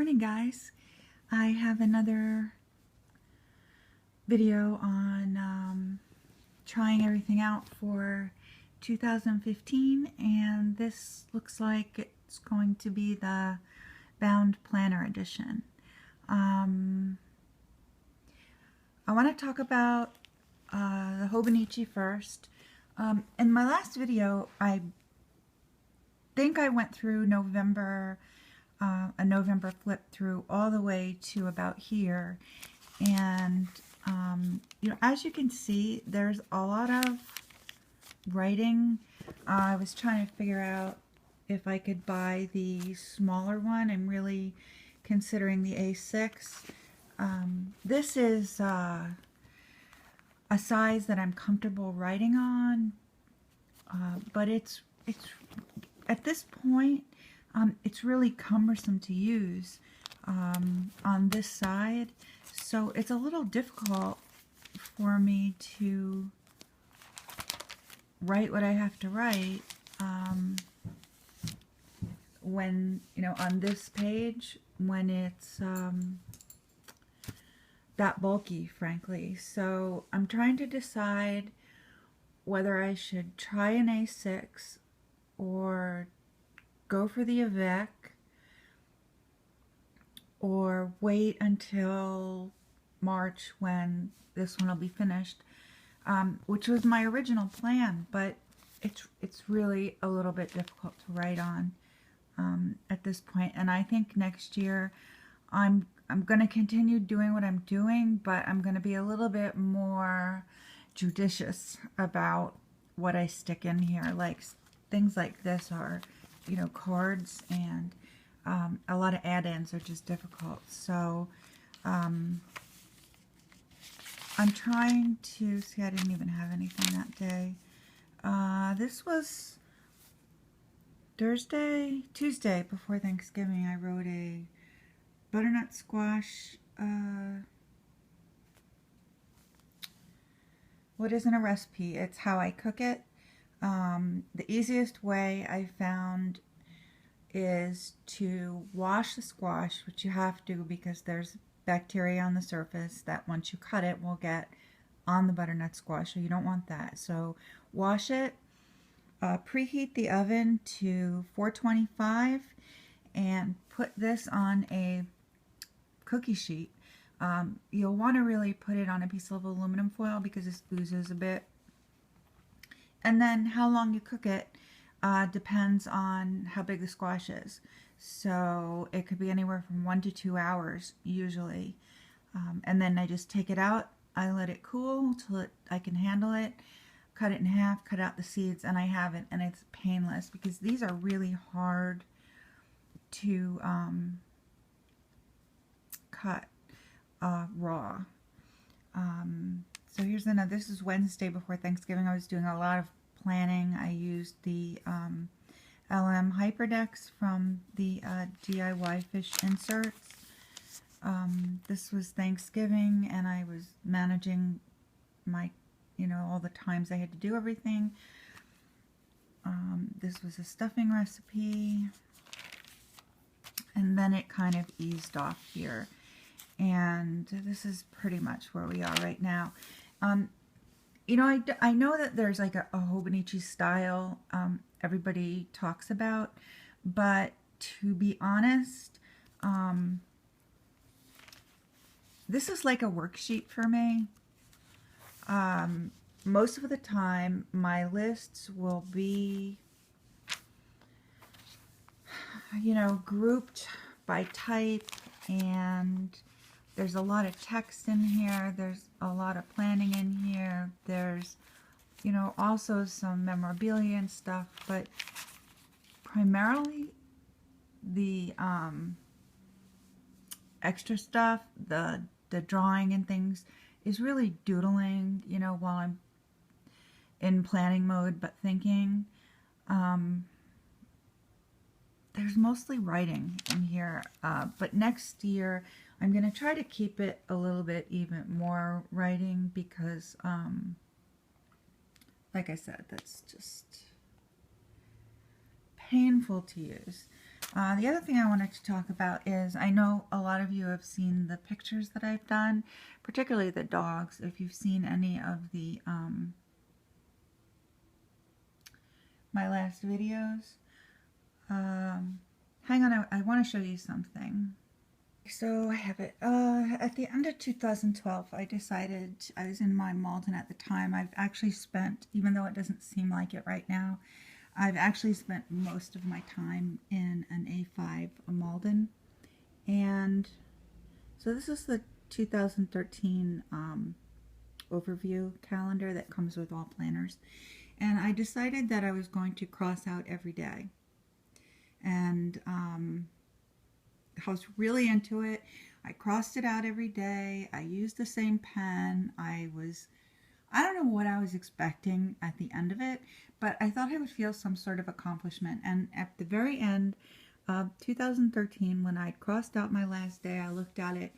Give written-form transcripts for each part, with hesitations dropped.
morning, guys. I have another video on trying everything out for 2015, and this looks like it's going to be the bound planner edition. I want to talk about the Hobonichi first. In my last video, I think I went through a November flip through all the way to about here, and as you can see, there's a lot of writing. I was trying to figure out if I could buy the smaller one. I'm really considering the A6. This is a size that I'm comfortable writing on, but it's at this point it's really cumbersome to use on this side, so it's a little difficult for me to write what I have to write when, on this page, when it's that bulky, frankly. So I'm trying to decide whether I should try an A6 or go for the Avec, or wait until March when this one will be finished, which was my original plan, but it's really a little bit difficult to write on at this point. And I think next year I'm going to continue doing what I'm doing, but I'm going to be a little bit more judicious about what I stick in here. Like things like this are, cards, and a lot of add-ins are just difficult. So I'm trying to see. I didn't even have anything that day. This was Tuesday before Thanksgiving. I wrote a butternut squash. What isn't a recipe? It's how I cook it. The easiest way I found is to wash the squash, which you have to because there's bacteria on the surface that once you cut it will get on the butternut squash, so you don't want that. So wash it, preheat the oven to 425, and put this on a cookie sheet. You'll want to really put it on a piece of aluminum foil because this oozes a bit. And then how long you cook it depends on how big the squash is. So it could be anywhere from 1 to 2 hours usually. And then I just take it out. I let it cool till I can handle it. Cut it in half, cut out the seeds, and I have it. And it's painless because these are really hard to cut raw. So here's another. This is Wednesday before Thanksgiving. I was doing a lot of planning. I used the LM Hyperdex from the DIY Fish Inserts. This was Thanksgiving, and I was managing my, all the times I had to do everything. This was a stuffing recipe, and then it kind of eased off here. And this is pretty much where we are right now. I know that there's like a Hobonichi style everybody talks about, but to be honest, this is like a worksheet for me. Most of the time, my lists will be, grouped by type, and there's a lot of text in here. There's a lot of planning in here. There's, also some memorabilia and stuff, but primarily the extra stuff, the drawing and things, is really doodling, while I'm in planning mode, but thinking. There's mostly writing in here, but next year I'm going to try to keep it a little bit even more writing because, like I said, that's just painful to use. The other thing I wanted to talk about is I know a lot of you have seen the pictures that I've done, particularly the dogs. If you've seen any of the my last videos. Hang on, I want to show you something. So I have it. At the end of 2012, I decided, I was in my Malden at the time. I've actually spent, even though it doesn't seem like it right now, I've actually spent most of my time in an A5 Malden. And so this is the 2013 overview calendar that comes with all planners. And I decided that I was going to cross out every day. And I was really into it. I crossed it out every day. I used the same pen. I don't know what I was expecting at the end of it, but I thought I would feel some sort of accomplishment. And at the very end of 2013, when I crossed out my last day, I looked at it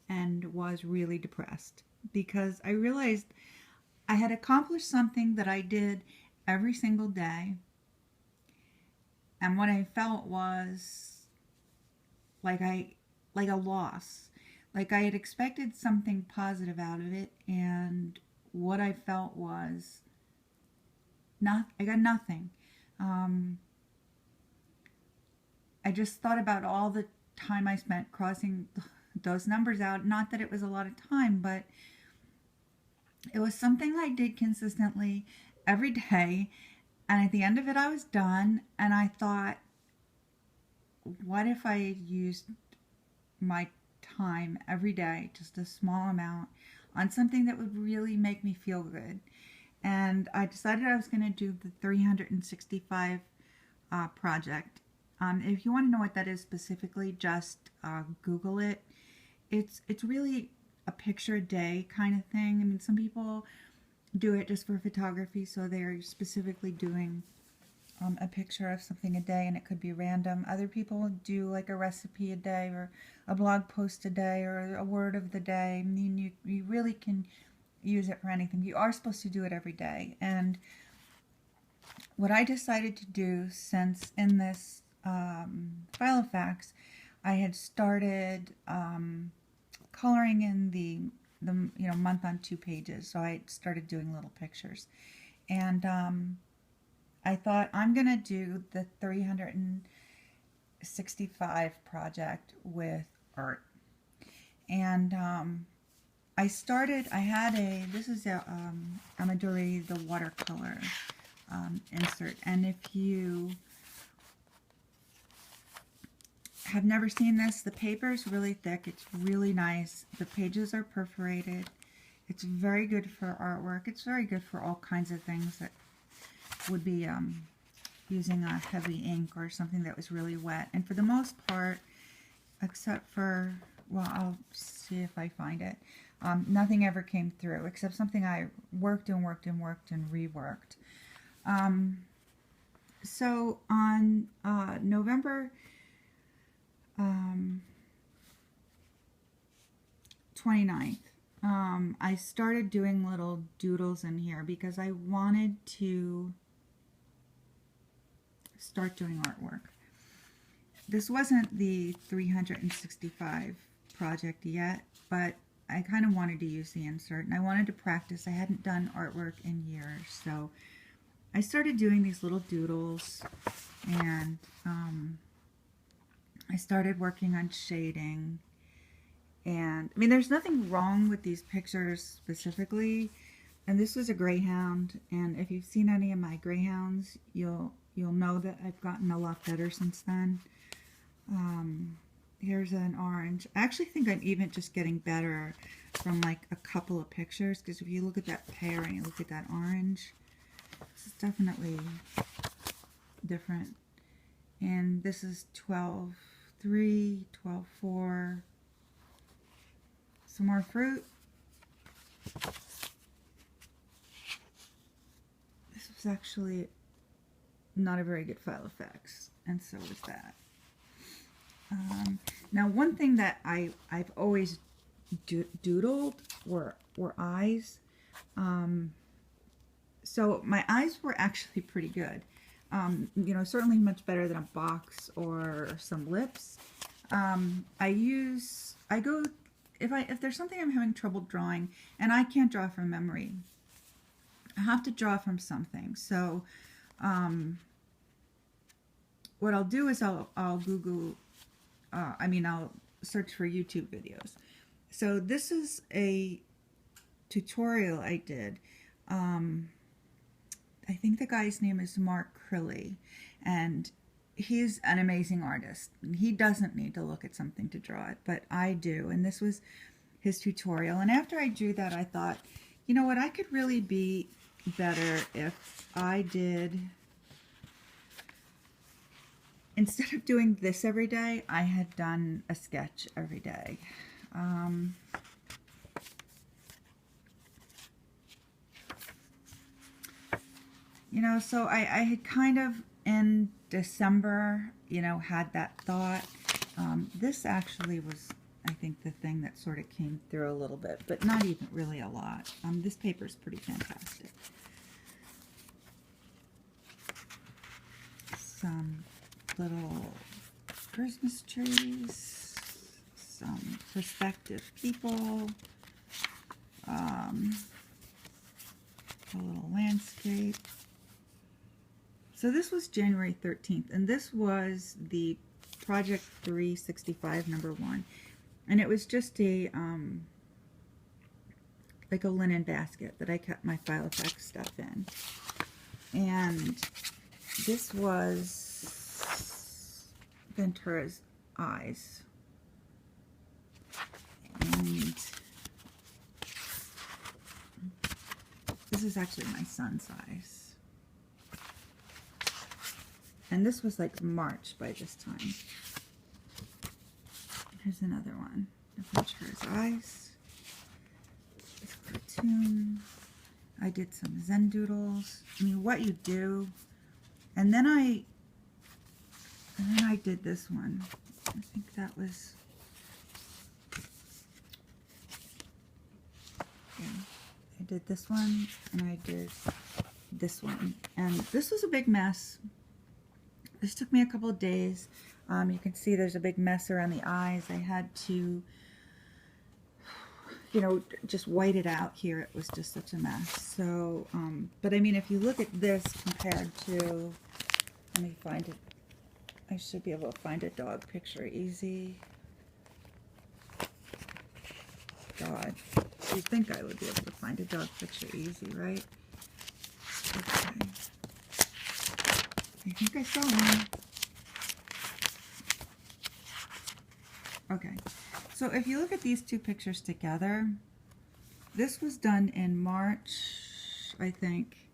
and was really depressed because I realized I had accomplished something that I did every single day. And what I felt was like a loss. Like I had expected something positive out of it, and what I felt was I got nothing. I just thought about all the time I spent crossing those numbers out. Not that it was a lot of time, but it was something I did consistently every day. And at the end of it, I was done. And I thought, what if I had used my time every day, just a small amount, on something that would really make me feel good? And I decided I was going to do the 365 project. If you want to know what that is specifically, just Google it. It's really a picture a day kind of thing. I mean, some people do it just for photography, so they're specifically doing a picture of something a day, and it could be random. Other people do like a recipe a day, or a blog post a day, or a word of the day. I mean, you really can use it for anything. You are supposed to do it every day. And what I decided to do, since in this filofax I had started coloring in the month on 2 pages, so I started doing little pictures. And I thought, I'm going to do the 365 project with art. And I had this is a Midori, the watercolor insert. And if you have never seen this, the paper is really thick. It's really nice. The pages are perforated. It's very good for artwork. It's very good for all kinds of things that would be using a heavy ink or something that was really wet. And for the most part, except for, well, I'll see if I find it, nothing ever came through, except something I worked and worked and worked and reworked. So on November 29th, I started doing little doodles in here because I wanted to start doing artwork. This wasn't the 365 project yet, but I kind of wanted to use the insert, and I wanted to practice. I hadn't done artwork in years, so I started doing these little doodles, and I started working on shading. And I mean, there's nothing wrong with these pictures specifically, and this was a greyhound, and if you've seen any of my greyhounds, you'll know that I've gotten a lot better since then. Here's an orange. I actually think I'm even just getting better from like a couple of pictures, because if you look at that pear and you look at that orange, this is definitely different. And this is 12-3, 12-4. Some more fruit. This was actually not a very good filofax, and so was that. Now, one thing that I've always doodled were eyes. So my eyes were actually pretty good. you know, certainly much better than a box or some lips. If there's something I'm having trouble drawing and I can't draw from memory, I have to draw from something. So what I'll do is I'll Google, I'll search for YouTube videos. So this is a tutorial I did. I think the guy's name is Mark Crilly, and he's an amazing artist. He doesn't need to look at something to draw it, but I do. And this was his tutorial. And after I drew that, I thought, you know what, I could really be better if I did, instead of doing this every day, I had done a sketch every day. You know, so I had kind of in December, you know, had that thought. This actually was, I think, the thing that sort of came through a little bit, but not even really a lot. This paper is pretty fantastic. Some little Christmas trees, some perspective people, a little landscape. So this was January 13th, and this was the Project 365 #1, and it was just a like a linen basket that I kept my filofax stuff in. And this was Ventura's eyes, and this is actually my son's eyes. And this was like March by this time. Here's another one. Ventura's eyes. This cartoon. I did some Zen doodles. I mean, what you do. And then I did this one. I think that was, yeah, I did this one and I did this one. And this was a big mess. This took me a couple of days. You can see there's a big mess around the eyes. I had to, you know, just white it out here. It was just such a mess. So, but I mean, if you look at this compared to, let me find it. I should be able to find a dog picture easy. God, you'd think I would be able to find a dog picture easy, right? Okay. I think I saw one. Okay, so if you look at these two pictures together, this was done in March, I think,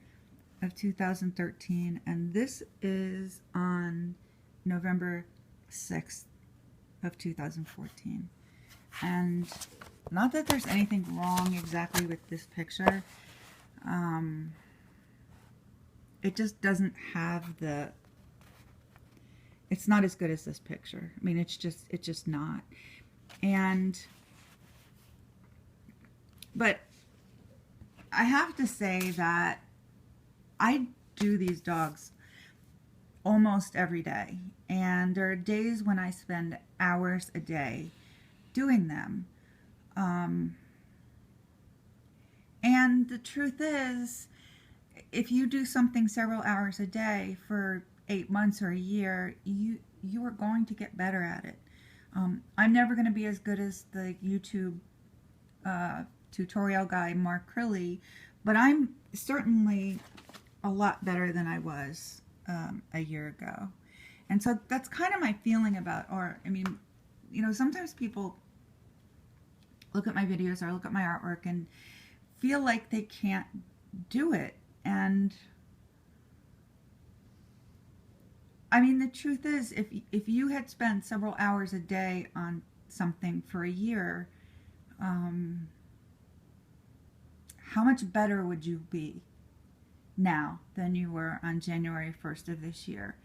of 2013, and this is on November 6th of 2014. And not that there's anything wrong exactly with this picture. It just doesn't have the, it's not as good as this picture. I mean, it's just not. But I have to say that I do these dogs almost every day. And there are days when I spend hours a day doing them. And the truth is, if you do something several hours a day for 8 months or a year, you are going to get better at it. I'm never going to be as good as the YouTube tutorial guy, Mark Crilly, but I'm certainly a lot better than I was a year ago. And so that's kind of my feeling about art. I mean, you know, sometimes people look at my videos or look at my artwork and feel like they can't do it. And I mean, the truth is, if you had spent several hours a day on something for a year, how much better would you be now than you were on January 1st of this year?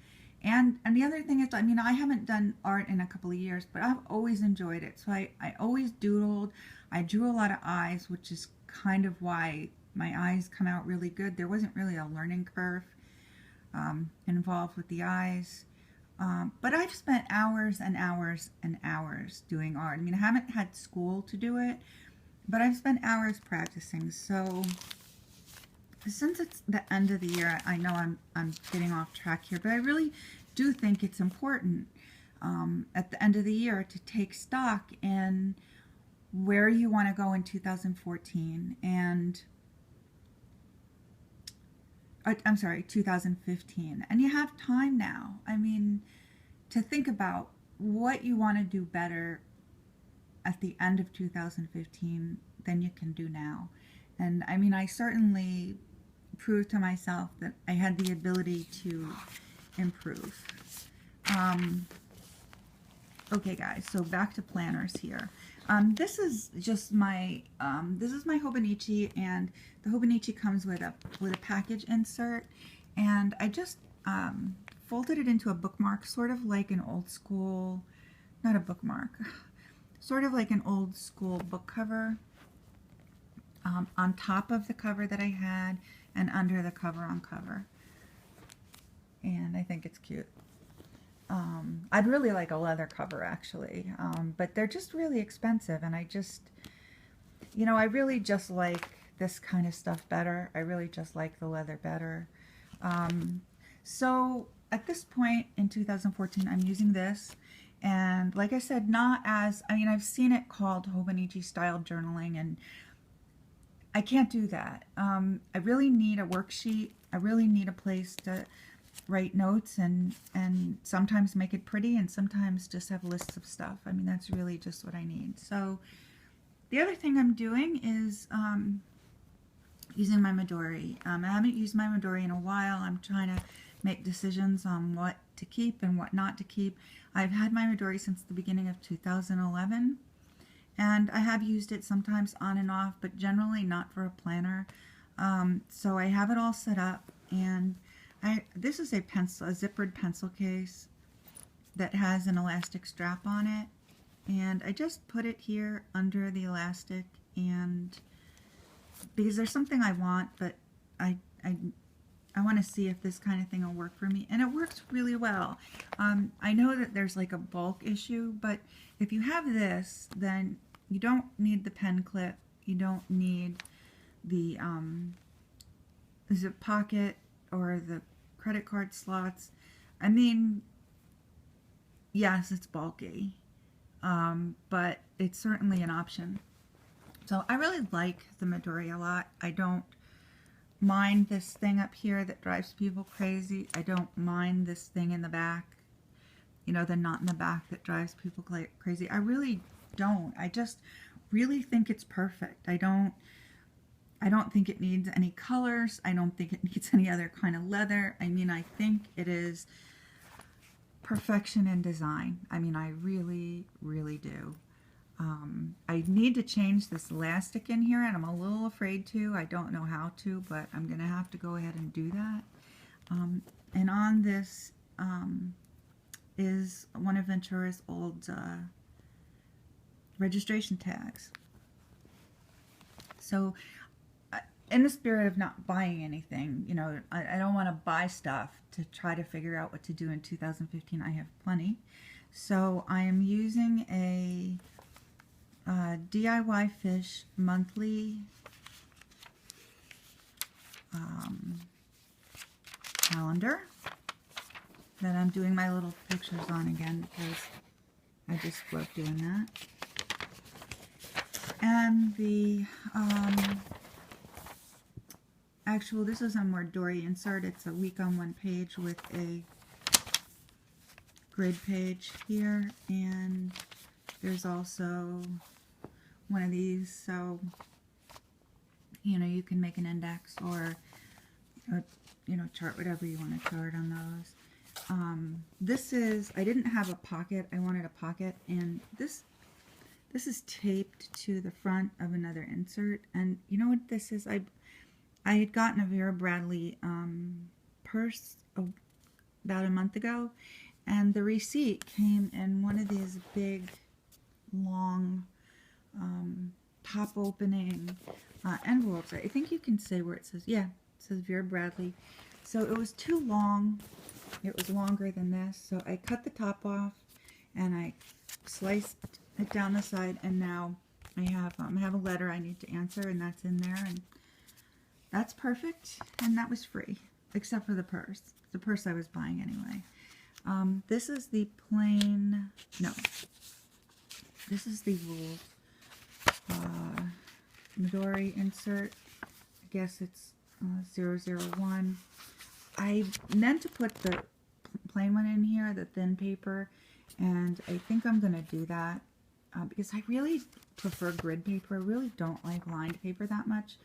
And the other thing is, I mean, I haven't done art in a couple of years, but I've always enjoyed it. So I always doodled. I drew a lot of eyes, which is kind of why my eyes come out really good. There wasn't really a learning curve. involved with the eyes. But I've spent hours and hours and hours doing art. I mean, I haven't had school to do it, but I've spent hours practicing. So since it's the end of the year, I know I'm getting off track here, but I really do think it's important at the end of the year to take stock in where you want to go in 2014 and I'm sorry, 2015. And you have time now. I mean, to think about what you want to do better at the end of 2015 than you can do now. And I mean, I certainly proved to myself that I had the ability to improve. Okay guys, so back to planners here. This is just my my Hobonichi, and the Hobonichi comes with a package insert, and I just folded it into a bookmark, sort of like an old school, not a bookmark, sort of like an old school book cover, on top of the cover that I had and under the cover on cover, and I think it's cute. I'd really like a leather cover actually, but they're just really expensive, and I just, you know, I really just like this kind of stuff better. I really just like the leather better. So at this point in 2014, I'm using this, and like I said, not as, I mean, I've seen it called Hobonichi style journaling, and I can't do that. I really need a worksheet. I really need a place to write notes and sometimes make it pretty and sometimes just have lists of stuff. I mean, that's really just what I need. So the other thing I'm doing is using my Midori. I haven't used my Midori in a while. I'm trying to make decisions on what to keep and what not to keep. I've had my Midori since the beginning of 2011, and I have used it sometimes on and off, but generally not for a planner. So I have it all set up, and this is a zippered pencil case that has an elastic strap on it, and I just put it here under the elastic, and because there's something I want, but I want to see if this kind of thing will work for me, and it works really well. I know that there's like a bulk issue, but if you have this, then you don't need the pen clip, you don't need the zip pocket or the credit card slots. I mean, yes, it's bulky, but it's certainly an option. So I really like the Midori a lot. I don't mind this thing up here that drives people crazy. I don't mind this thing in the back, you know, the knot in the back that drives people crazy. I really don't. I just really think it's perfect. I don't think it needs any colors. I don't think it needs any other kind of leather. I mean, I think it is perfection in design. I mean, I really, really do. I need to change this elastic in here, and I'm a little afraid to. I don't know how to, but I'm going to have to go ahead and do that. And on this is one of Ventura's old registration tags. So in the spirit of not buying anything, you know, I don't want to buy stuff to try to figure out what to do in 2015. I have plenty. So I am using a DIY Fish monthly calendar that I'm doing my little pictures on again because I just love doing that. And the actual, this is a Midori insert. It's a week on one page with a grid page here, and there's also one of these, so you know, you can make an index or you know, chart whatever you want to chart on those. This is, I didn't have a pocket, I wanted a pocket, and this is taped to the front of another insert. And you know what this is? I had gotten a Vera Bradley purse about a month ago, and the receipt came in one of these big, long, top opening envelopes. I think you can say where it says, yeah, it says Vera Bradley. So it was too long. It was longer than this. So I cut the top off and I sliced it down the side, and now I have a letter I need to answer, and that's in there, and that's perfect. And that was free, except for the purse. The purse I was buying anyway. This is the plain, no, this is the ruled Midori insert. I guess it's 001. I meant to put the plain one in here, the thin paper, and I think I'm going to do that because I really prefer grid paper. I really don't like lined paper that much,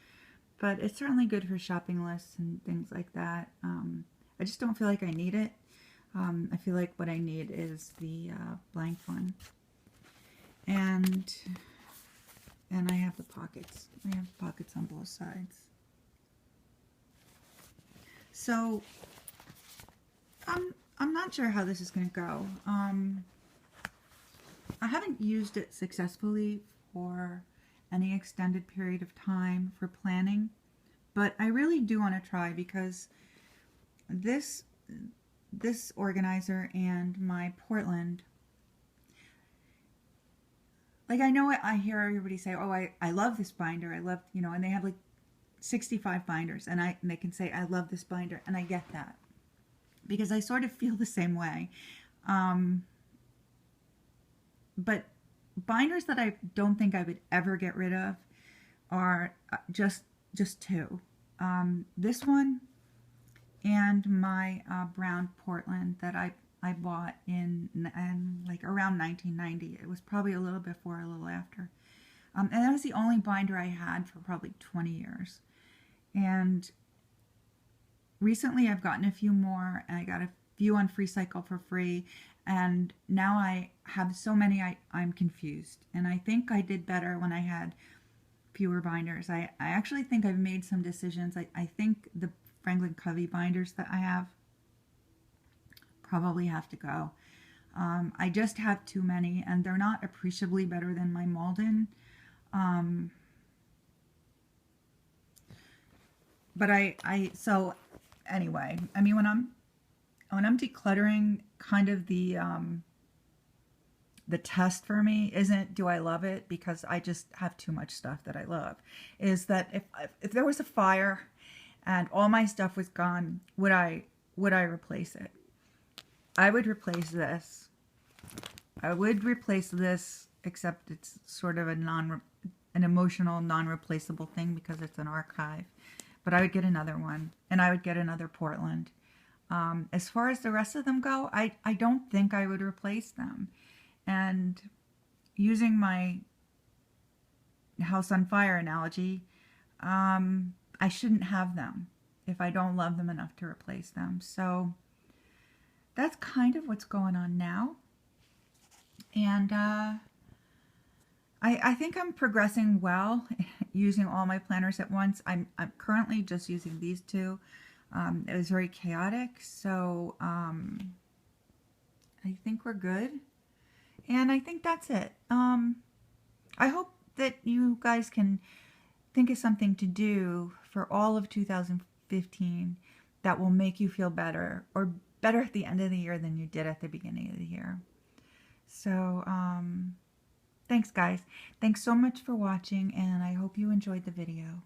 but it's certainly good for shopping lists and things like that. I just don't feel like I need it. I feel like what I need is the blank one. And I have the pockets. I have pockets on both sides. So I'm not sure how this is going to go. I haven't used it successfully for any extended period of time for planning, but I really do want to try, because this organizer and my Portland, like, I know I hear everybody say, oh, I love this binder, I love, you know, and they have like 65 binders, and they can say, I love this binder, and I get that, because I sort of feel the same way. But binders that I don't think I would ever get rid of are just two. This one and my brown Portland that I bought in like around 1990. It was probably a little before, a little after. And that was the only binder I had for probably 20 years. And recently I've gotten a few more, and I got a few on Free Cycle for free. And now I have so many, I'm confused. And I think I did better when I had fewer binders. I actually think I've made some decisions. I think the Franklin Covey binders that I have probably have to go. I just have too many, and they're not appreciably better than my Malden. But so anyway, I mean, when I'm decluttering, kind of the test for me isn't, do I love it, because I just have too much stuff that I love. Is that if there was a fire and all my stuff was gone, would I replace it? I would replace this. I would replace this, except it's sort of an emotional, non-replaceable thing because it's an archive. But I would get another one, and I would get another Portland. As far as the rest of them go, I don't think I would replace them. And using my house on fire analogy, I shouldn't have them if I don't love them enough to replace them. So that's kind of what's going on now. And I think I'm progressing well using all my planners at once. I'm currently just using these two. It was very chaotic, so I think we're good. And I think that's it. I hope that you guys can think of something to do for all of 2015 that will make you feel better, or better at the end of the year than you did at the beginning of the year. So, thanks guys. Thanks so much for watching, and I hope you enjoyed the video.